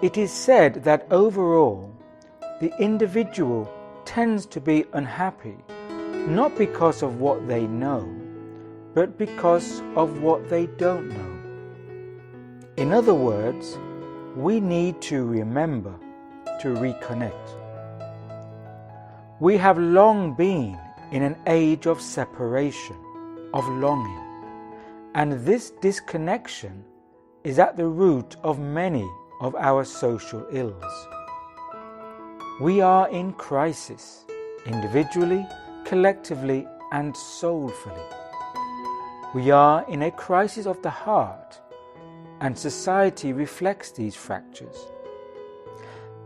It is said that overall, the individual tends to be unhappy, not because of what they know, but because of what they don't know. In other words, we need to remember to reconnect. We have long been in an age of separation, of longing, and this disconnection is at the root of many of our social ills. We are in crisis, individually, collectively, and soulfully. We are in a crisis of the heart, and society reflects these fractures.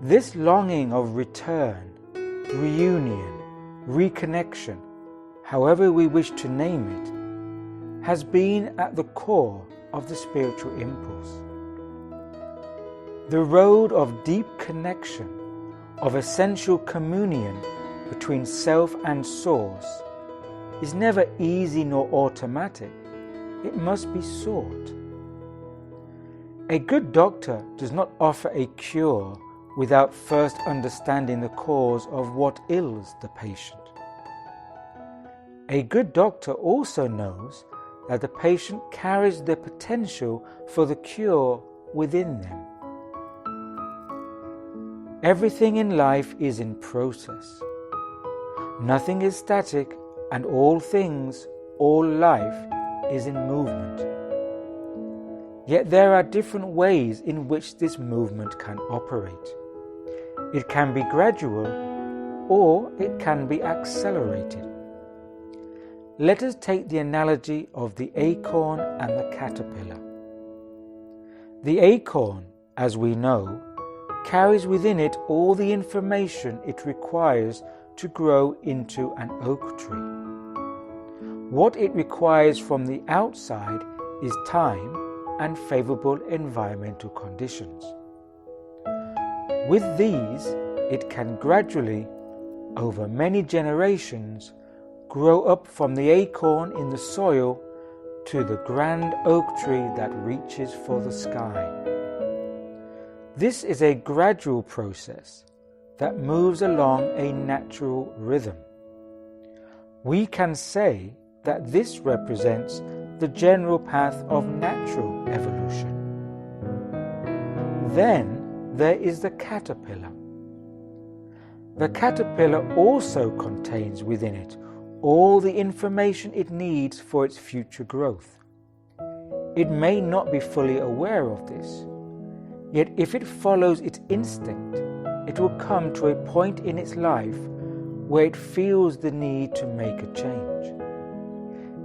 This longing of return, reunion, reconnection, however we wish to name it, has been at the core of the spiritual impulse. The road of deep connection, of essential communion between self and source, is never easy nor automatic. It must be sought. A good doctor does not offer a cure without first understanding the cause of what ails the patient. A good doctor also knows that the patient carries the potential for the cure within them. Everything in life is in process. Nothing is static, and all things, all life, is in movement. Yet there are different ways in which this movement can operate. It can be gradual, or it can be accelerated. Let us take the analogy of the acorn and the caterpillar. The acorn, as we know, carries within it all the information it requires to grow into an oak tree. What it requires from the outside is time and favorable environmental conditions. With these, it can gradually, over many generations, grow up from the acorn in the soil to the grand oak tree that reaches for the sky. This is a gradual process that moves along a natural rhythm. We can say that this represents the general path of natural evolution. Then there is the caterpillar. The caterpillar also contains within it all the information it needs for its future growth. It may not be fully aware of this, yet if it follows its instinct, it will come to a point in its life where it feels the need to make a change.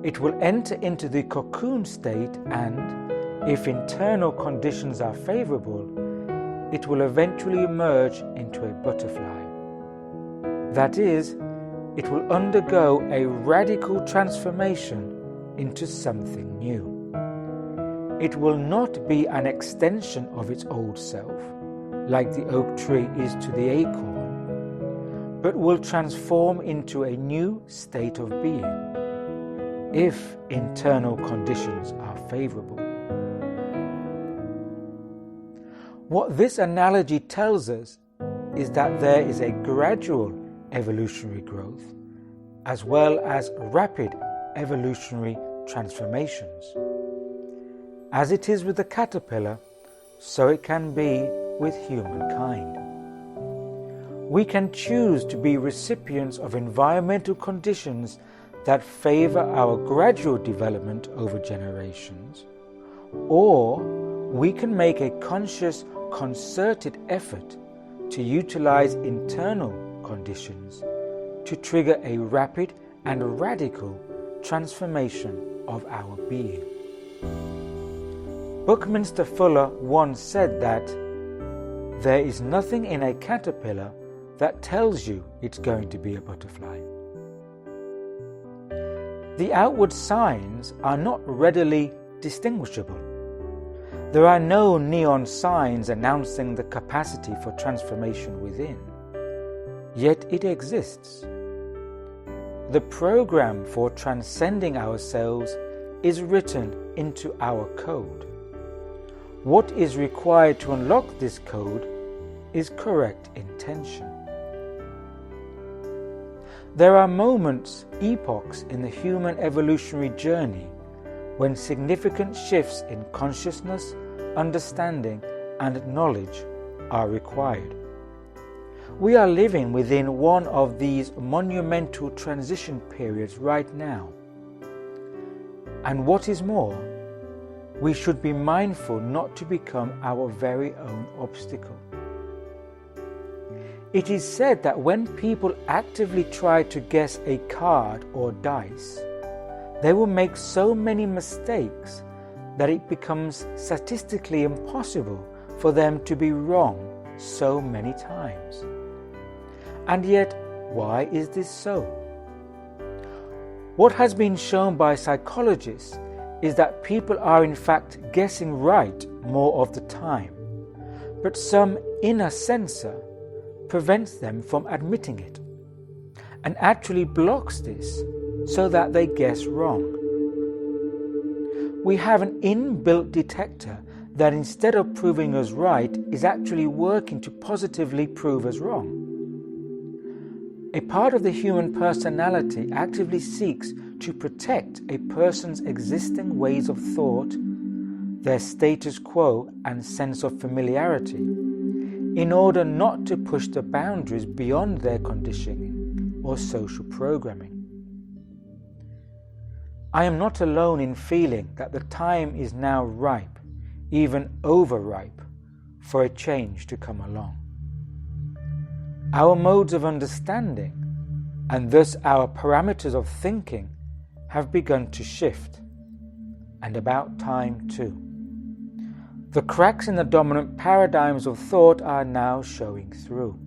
It will enter into the cocoon state and, if internal conditions are favorable, it will eventually emerge into a butterfly. That is, it will undergo a radical transformation into something new. It will not be an extension of its old self, like the oak tree is to the acorn, but will transform into a new state of being, if internal conditions are favorable. What this analogy tells us is that there is a gradual evolutionary growth as well as rapid evolutionary transformations. As it is with the caterpillar, so it can be with humankind. We can choose to be recipients of environmental conditions that favor our gradual development over generations, or we can make a conscious, concerted effort to utilize internal conditions to trigger a rapid and radical transformation of our being. Buckminster Fuller once said that there is nothing in a caterpillar that tells you it's going to be a butterfly. The outward signs are not readily distinguishable. There are no neon signs announcing the capacity for transformation within, yet it exists. The program for transcending ourselves is written into our code. What is required to unlock this code is correct intention. There are moments, epochs in the human evolutionary journey when significant shifts in consciousness, understanding, and knowledge are required. We are living within one of these monumental transition periods right now. And what is more, we should be mindful not to become our very own obstacle. It is said that when people actively try to guess a card or dice, they will make so many mistakes that it becomes statistically impossible for them to be wrong so many times. And yet, why is this so? What has been shown by psychologists is that people are in fact guessing right more of the time, but some inner censor prevents them from admitting it and actually blocks this so that they guess wrong. We have an inbuilt detector that instead of proving us right is actually working to positively prove us wrong. A part of the human personality actively seeks to protect a person's existing ways of thought, their status quo and sense of familiarity, in order not to push the boundaries beyond their conditioning or social programming. I am not alone in feeling that the time is now ripe, even overripe, for a change to come along. Our modes of understanding, and thus our parameters of thinking, have begun to shift, and about time too. The cracks in the dominant paradigms of thought are now showing through.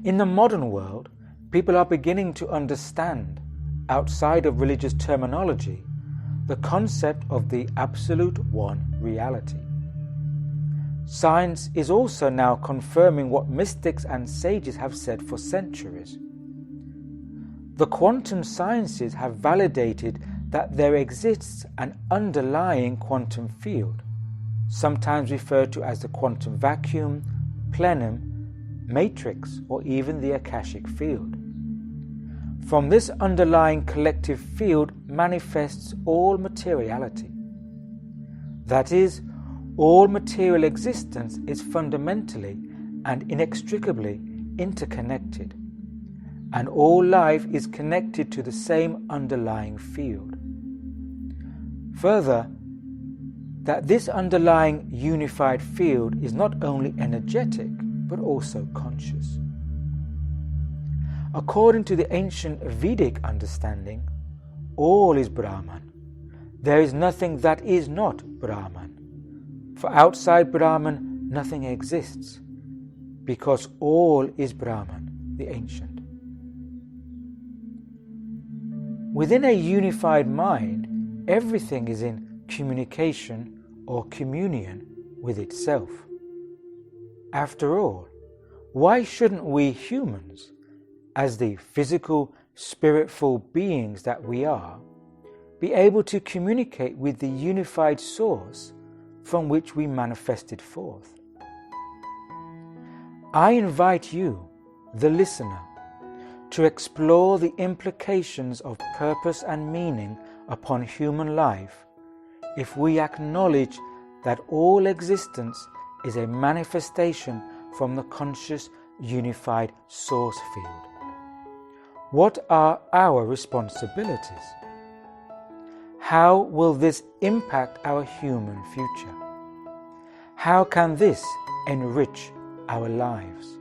In the modern world, people are beginning to understand, outside of religious terminology, the concept of the absolute one reality. Science is also now confirming what mystics and sages have said for centuries. The quantum sciences have validated that there exists an underlying quantum field, sometimes referred to as the quantum vacuum, plenum, matrix, or even the Akashic field. From this underlying collective field manifests all materiality. That is, all material existence is fundamentally and inextricably interconnected, and all life is connected to the same underlying field. Further, that this underlying unified field is not only energetic but also conscious. According to the ancient Vedic understanding, all is Brahman. There is nothing that is not Brahman. For outside Brahman, nothing exists, because all is Brahman, the ancient. Within a unified mind, everything is in communication or communion with itself. After all, why shouldn't we humans, as the physical, spiritful beings that we are, be able to communicate with the unified source from which we manifested forth? I invite you, the listener, to explore the implications of purpose and meaning upon human life if we acknowledge that all existence is a manifestation from the conscious, unified source field. What are our responsibilities? How will this impact our human future? How can this enrich our lives?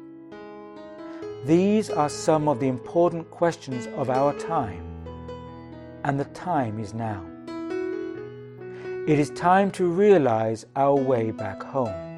These are some of the important questions of our time, and the time is now. It is time to realize our way back home.